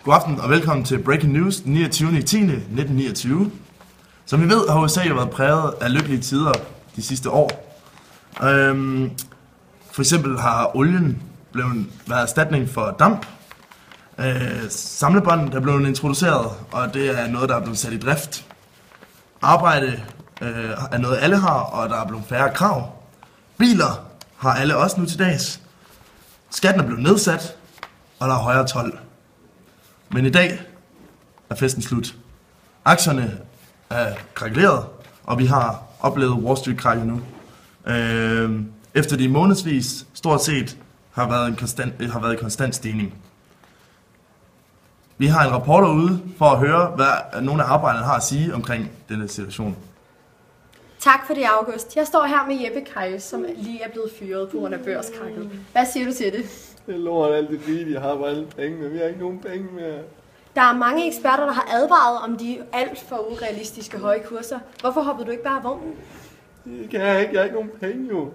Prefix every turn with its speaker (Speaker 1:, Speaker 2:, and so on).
Speaker 1: God aften og velkommen til Breaking News den 29.10.1929. Som vi ved, har USA jo været præget af lykkelige tider de sidste år. For eksempel har olien været erstatning for damp. Samlebånd er blevet introduceret, og det er noget, der er blevet sat i drift. Arbejde er noget, alle har, og der er blevet færre krav. Biler har alle også nu til dags. Skatten er blevet nedsat, og der er højere told. Men i dag er festen slut. Aktierne er krakeleret, og vi har oplevet Wall Street-krakket nu. Efter de månedsvis stort set har været en konstant stigning. Vi har en reporter ude for at høre, hvad nogle af arbejderne har at sige omkring denne situation.
Speaker 2: Tak for det, August. Jeg står her med Jeppe Kajs, som lige er blevet fyret på grund af børskrakket. Hvad siger du til det?
Speaker 3: Det er lort alt det fint, jeg har på alle pengene. Vi har ikke nogen penge mere.
Speaker 2: Der er mange eksperter, der har advaret om de alt for urealistiske høje kurser. Hvorfor hoppede du ikke bare af vognen?
Speaker 3: Det kan jeg ikke. Jeg har ikke nogen penge, jo.